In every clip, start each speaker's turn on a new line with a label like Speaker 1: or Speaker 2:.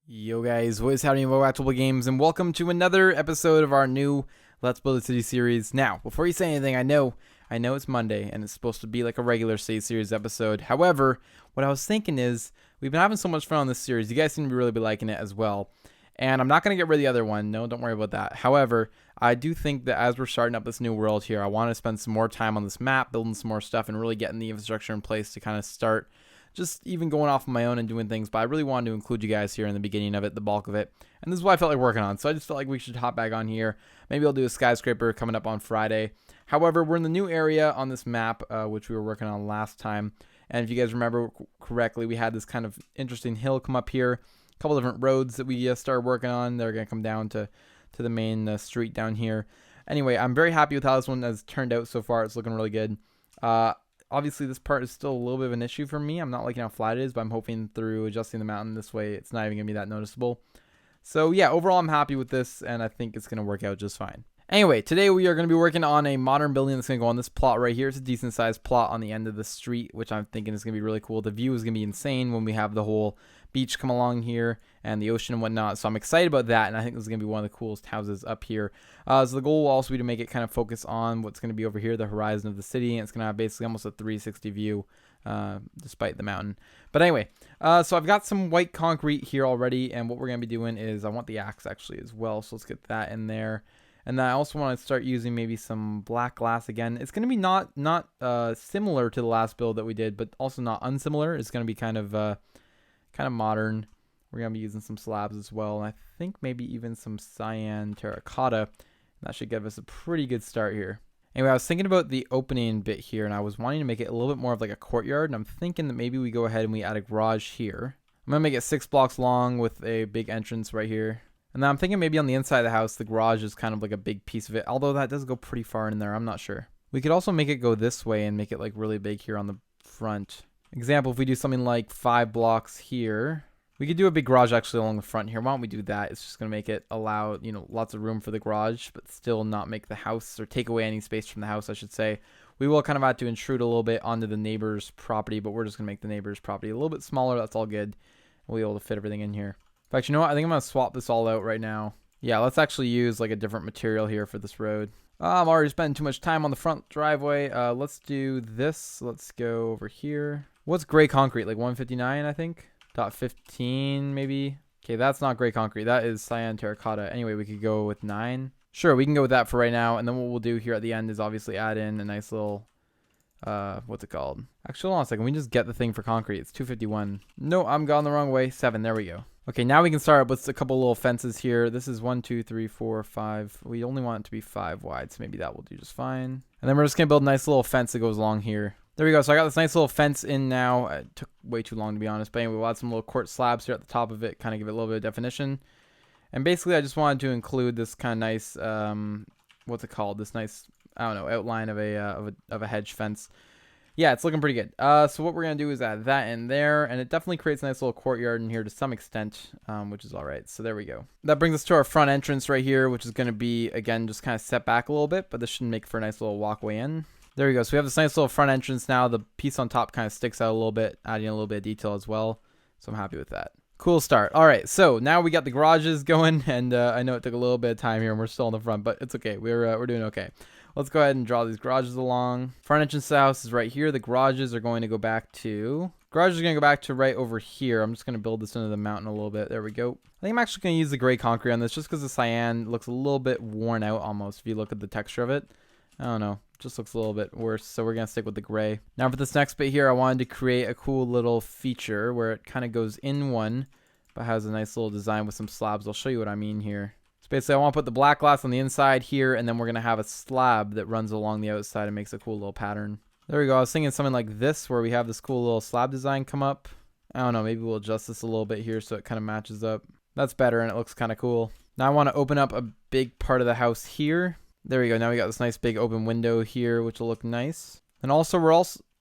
Speaker 1: Yo guys, what is happening? Welcome back to Play Games, and welcome to another episode of our new Let's Build a City series. Now, before you say anything, I know it's Monday, and it's supposed to be like a regular City series episode. However, what I was thinking is, we've been having so much fun on this series. You guys seem to really be liking it as well. And I'm not going to get rid of the other one. No, don't worry about that. However, I do think that as we're starting up this new world here, I want to spend some more time on this map, building some more stuff, and really getting the infrastructure in place to kind of start just even going off on my own and doing things. But I really wanted to include you guys here in the beginning of it, the bulk of it. And this is what I felt like working on. So I just felt like we should hop back on here. Maybe I'll do a skyscraper coming up on Friday. However, we're in the new area on this map, which we were working on last time. And if you guys remember correctly, we had this kind of interesting hill come up here. A couple different roads that we started working on. They're going to come down to the main street down here. Anyway, I'm very happy with how this one has turned out so far. It's looking really good. Obviously, this part is still a little bit of an issue for me. I'm not liking how flat it is, but I'm hoping through adjusting the mountain this way, it's not even going to be that noticeable. So yeah, overall, I'm happy with this, and I think it's going to work out just fine. Anyway, today we are going to be working on a modern building that's going to go on this plot right here. It's a decent sized plot on the end of the street, which I'm thinking is going to be really cool. The view is going to be insane when we have the whole beach come along here and the ocean and whatnot. So I'm excited about that, and I think this is going to be one of the coolest houses up here. So the goal will also be to make it kind of focus on what's going to be over here, the horizon of the city, and it's going to have basically almost a 360 view despite the mountain. But anyway, so I've got some white concrete here already, and what we're going to be doing is I want the axe actually as well, so let's get that in there. And then I also want to start using maybe some black glass again. It's going to be not similar to the last build that we did, but also not unsimilar. It's going to be kind of modern. We're going to be using some slabs as well. And I think maybe even some cyan terracotta. That should give us a pretty good start here. Anyway, I was thinking about the opening bit here, and I was wanting to make it a little bit more of like a courtyard. And I'm thinking that maybe we go ahead and we add a garage here. I'm going to make it 6 blocks long with a big entrance right here. And then I'm thinking maybe on the inside of the house, the garage is kind of like a big piece of it. Although that does go pretty far in there. I'm not sure. We could also make it go this way and make it like really big here on the front. Example, if we do something like 5 blocks here, we could do a big garage actually along the front here. Why don't we do that? It's just going to make it allow, lots of room for the garage, but still not make the house or take away any space from the house, I should say. We will kind of have to intrude a little bit onto the neighbor's property, but we're just going to make the neighbor's property a little bit smaller. That's all good. We'll be able to fit everything in here. In fact, you know what? I think I'm going to swap this all out right now. Yeah, let's actually use like a different material here for this road. I'm already spending too much time on the front driveway. Let's do this. Let's go over here. What's gray concrete? Like 159, I think. .15 maybe. Okay, that's not gray concrete. That is cyan terracotta. Anyway, we could go with 9. Sure, we can go with that for right now. And then what we'll do here at the end is obviously add in a nice little, what's it called? Actually, hold on a second. We can just get the thing for concrete. It's 251. No, I'm gone the wrong way. 7. There we go. Okay, now we can start up with a couple little fences here. This is 1, 2, 3, 4, 5. We only want it to be 5 wide, so maybe that will do just fine. And then we're just going to build a nice little fence that goes along here. There we go. So I got this nice little fence in now. It took way too long to be honest. But anyway, we'll add some little quartz slabs here at the top of it, kind of give it a little bit of definition. And basically, I just wanted to include this kind of nice, what's it called? This nice, I don't know, outline of a hedge fence. Yeah, it's looking pretty good. So what we're going to do is add that in there, and it definitely creates a nice little courtyard in here to some extent, which is all right. So there we go. That brings us to our front entrance right here, which is going to be, again, just kind of set back a little bit, but this should make for a nice little walkway in. There we go. So we have this nice little front entrance now. The piece on top kind of sticks out a little bit, adding a little bit of detail as well. So I'm happy with that. Cool start. All right, so now we got the garages going, and I know it took a little bit of time here, and we're still on the front, but it's okay. We're doing okay. Let's go ahead and draw these garages along. Front entrance to the house is right here. The garages are going to go back to... Garage is going to go back to right over here. I'm just going to build this into the mountain a little bit. There we go. I think I'm actually going to use the gray concrete on this just because the cyan looks a little bit worn out almost if you look at the texture of it. I don't know. It just looks a little bit worse, so we're going to stick with the gray. Now for this next bit here, I wanted to create a cool little feature where it kind of goes in one, but has a nice little design with some slabs. I'll show you what I mean here. So basically, I want to put the black glass on the inside here, and then we're going to have a slab that runs along the outside and makes a cool little pattern. There we go. I was thinking something like this, where we have this cool little slab design come up. I don't know. Maybe we'll adjust this a little bit here so it kind of matches up. That's better, and it looks kind of cool. Now I want to open up a big part of the house here. There we go. Now we got this nice big open window here, which will look nice. And also we're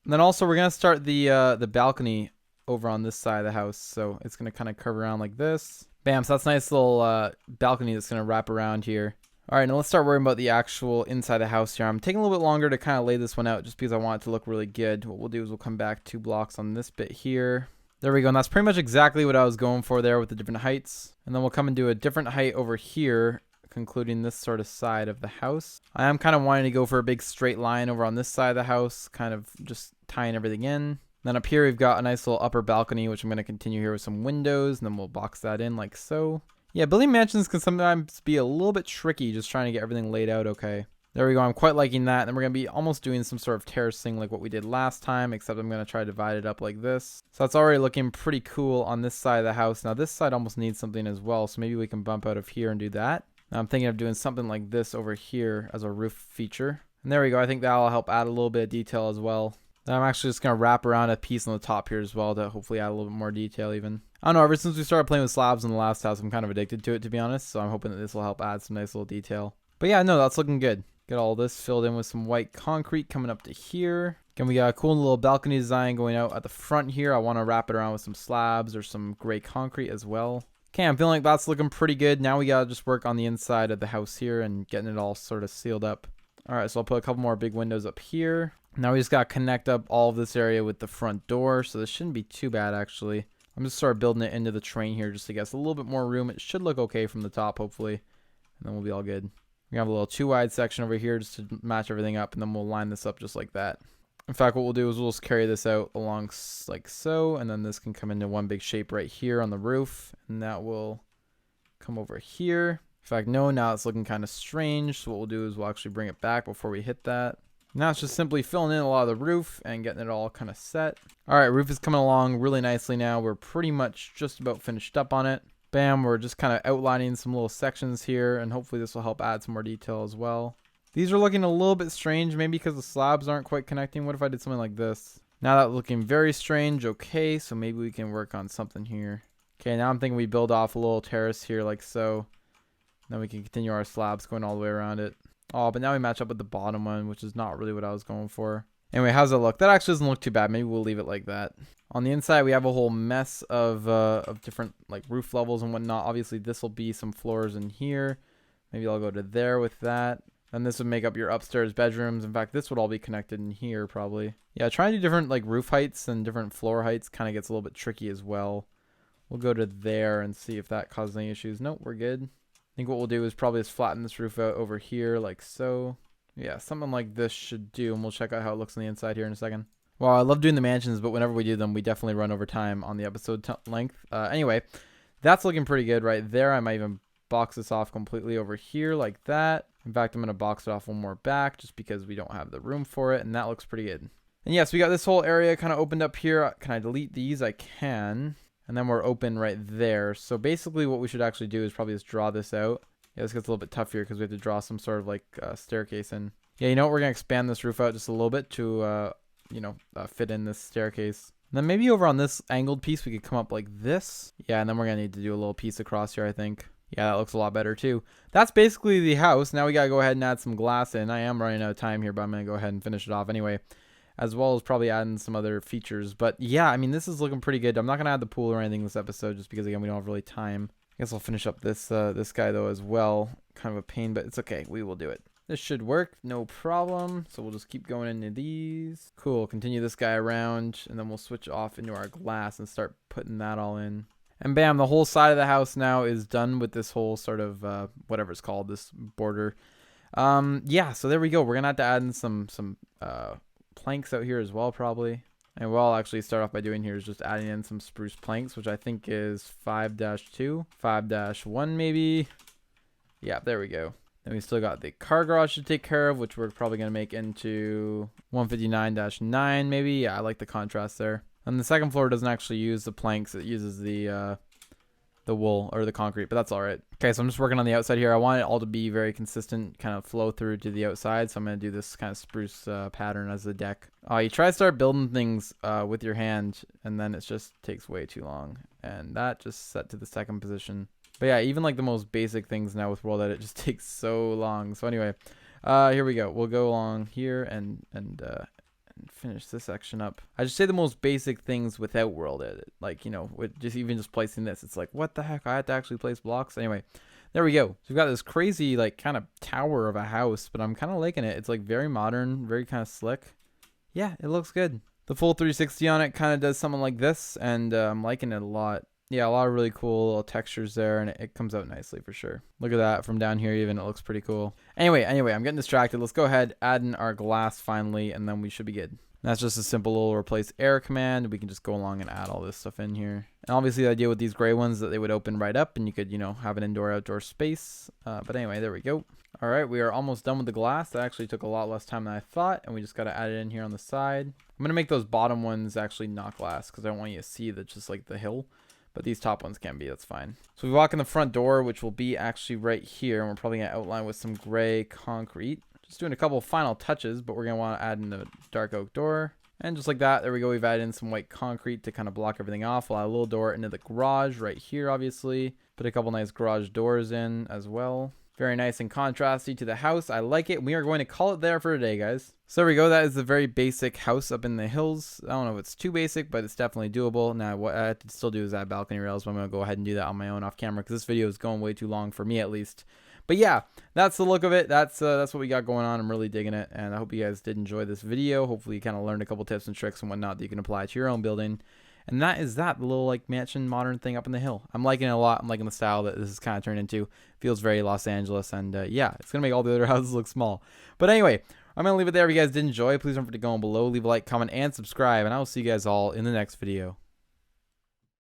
Speaker 1: going to start the balcony over on this side of the house. So it's going to kind of curve around like this. Bam, so that's a nice little balcony that's going to wrap around here. All right, now let's start worrying about the actual inside of the house here. I'm taking a little bit longer to kind of lay this one out just because I want it to look really good. What we'll do is we'll come back 2 blocks on this bit here. There we go. And that's pretty much exactly what I was going for there with the different heights. And then we'll come and do a different height over here, concluding this sort of side of the house. I am kind of wanting to go for a big straight line over on this side of the house, kind of just tying everything in. Then up here, we've got a nice little upper balcony, which I'm going to continue here with some windows, and then we'll box that in like so. Yeah, building mansions can sometimes be a little bit tricky just trying to get everything laid out okay. There we go. I'm quite liking that. And then we're going to be almost doing some sort of terracing like what we did last time, except I'm going to try to divide it up like this. So that's already looking pretty cool on this side of the house. Now this side almost needs something as well, so maybe we can bump out of here and do that. Now I'm thinking of doing something like this over here as a roof feature. And there we go. I think that'll help add a little bit of detail as well. Then I'm actually just going to wrap around a piece on the top here as well to hopefully add a little bit more detail even. I don't know, ever since we started playing with slabs in the last house, I'm kind of addicted to it, to be honest. So I'm hoping that this will help add some nice little detail. But yeah, no, that's looking good. Get all this filled in with some white concrete coming up to here. Again, we got a cool little balcony design going out at the front here. I want to wrap it around with some slabs or some gray concrete as well. Okay, I'm feeling like that's looking pretty good. Now we got to just work on the inside of the house here and getting it all sort of sealed up. All right, so I'll put a couple more big windows up here. Now we just got to connect up all of this area with the front door. So this shouldn't be too bad, actually. I'm just sort of building it into the train here just to get us a little bit more room. It should look okay from the top, hopefully. And then we'll be all good. We have a little 2-wide section over here just to match everything up. And then we'll line this up just like that. In fact, what we'll do is we'll just carry this out along like so. And then this can come into one big shape right here on the roof. And that will come over here. In fact, no, now it's looking kind of strange. So what we'll do is we'll actually bring it back before we hit that. Now it's just simply filling in a lot of the roof and getting it all kind of set. All right, roof is coming along really nicely now. We're pretty much just about finished up on it. Bam, we're just kind of outlining some little sections here, and hopefully this will help add some more detail as well. These are looking a little bit strange, maybe because the slabs aren't quite connecting. What if I did something like this? Now that's looking very strange. Okay, so maybe we can work on something here. Okay, now I'm thinking we build off a little terrace here like so. Then we can continue our slabs going all the way around it. Oh, but now we match up with the bottom one, which is not really what I was going for. Anyway, how's it look? That actually doesn't look too bad. Maybe we'll leave it like that. On the inside, we have a whole mess of different like roof levels and whatnot. Obviously, this will be some floors in here. Maybe I'll go to there with that. And this would make up your upstairs bedrooms. In fact, this would all be connected in here probably. Yeah, trying to do different like roof heights and different floor heights kind of gets a little bit tricky as well. We'll go to there and see if that causes any issues. Nope, we're good. I think what we'll do is probably just flatten this roof out over here like so. Yeah, something like this should do, and we'll check out how it looks on the inside here in a second. Well, I love doing the mansions, but whenever we do them, we definitely run over time on the episode length. Anyway, that's looking pretty good right there. I might even box this off completely over here like that. In fact, I'm going to box it off one more back just because we don't have the room for it, and that looks pretty good. And yes, we got this whole area kind of opened up here. Can I delete these? I can. And then we're open right there. So basically what we should actually do is probably just draw this out. Yeah, this gets a little bit tough here because we have to draw some sort of like staircase in. Yeah, you know what? We're going to expand this roof out just a little bit to, fit in this staircase. And then maybe over on this angled piece, we could come up like this. Yeah, and then we're going to need to do a little piece across here, I think. Yeah, that looks a lot better too. That's basically the house. Now we got to go ahead and add some glass in. I am running out of time here, but I'm going to go ahead and finish it off anyway. As well as probably adding some other features. But yeah, I mean, this is looking pretty good. I'm not going to add the pool or anything this episode just because, again, we don't have really time. I guess I'll finish up this this guy, though, as well. Kind of a pain, but it's okay. We will do it. This should work. No problem. So we'll just keep going into these. Cool. Continue this guy around, and then we'll switch off into our glass and start putting that all in. And bam, the whole side of the house now is done with this whole sort of, whatever it's called, this border. Yeah, so there we go. We're going to have to add in some planks out here as well, probably. And what I'll actually start off by doing here is just adding in some spruce planks, which I think is 5-2, 5-1 maybe. Yeah, there we go. Then we still got the car garage to take care of, which we're probably going to make into 159-9 maybe. Yeah, I like the contrast there. And the second floor doesn't actually use the planks. It uses the wool or the concrete, but that's all right. Okay, so I'm just working on the outside here. I want it all to be very consistent, kind of flow through to the outside. So I'm going to do this kind of spruce pattern as the deck. You try to start building things with your hand, and then it just takes way too long. And that just set to the second position. But yeah, even like the most basic things now with World Edit just takes so long. So anyway, here we go. We'll go along here and finish this section up. I just say the most basic things without World Edit. Like, you know, with just placing this, it's like, what the heck? I had to actually place blocks. Anyway, there we go. So we've got this crazy, like, kind of tower of a house, but I'm kind of liking it. It's like very modern, very kind of slick. Yeah, it looks good. The full 360 on it kind of does something like this, and I'm liking it a lot. Yeah, a lot of really cool little textures there, and it comes out nicely for sure. Look at that from down here even. It looks pretty cool. Anyway, I'm getting distracted. Let's go ahead, add in our glass finally, and then we should be good. And that's just a simple little replace air command. We can just go along and add all this stuff in here. And obviously the idea with these gray ones is that they would open right up, and you could, have an indoor-outdoor space. But anyway, there we go. All right, we are almost done with the glass. That actually took a lot less time than I thought, and we just got to add it in here on the side. I'm going to make those bottom ones actually not glass because I don't want you to see that just like the hill. But these top ones can be, that's fine. So we walk in the front door, which will be actually right here. And we're probably going to outline with some gray concrete. Just doing a couple of final touches, but we're going to want to add in the dark oak door. And just like that, there we go. We've added in some white concrete to kind of block everything off. We'll add a little door into the garage right here, obviously. Put a couple nice garage doors in as well. Very nice and contrasty to the house. I like it. We are going to call it there for today, guys. So there we go. That is the very basic house up in the hills. I don't know if it's too basic, but it's definitely doable. Now, what I have to still do is add balcony rails, but I'm going to go ahead and do that on my own off camera because this video is going way too long for me at least. But yeah, that's the look of it. That's what we got going on. I'm really digging it, and I hope you guys did enjoy this video. Hopefully you kind of learned a couple tips and tricks and whatnot that you can apply to your own building. And that is that, the little like mansion modern thing up in the hill. I'm liking it a lot. I'm liking the style that this is kind of turned into. Feels very Los Angeles, and yeah, it's going to make all the other houses look small. But anyway, I'm going to leave it there. If you guys did enjoy, please don't forget to go on below, leave a like, comment, and subscribe, and I will see you guys all in the next video.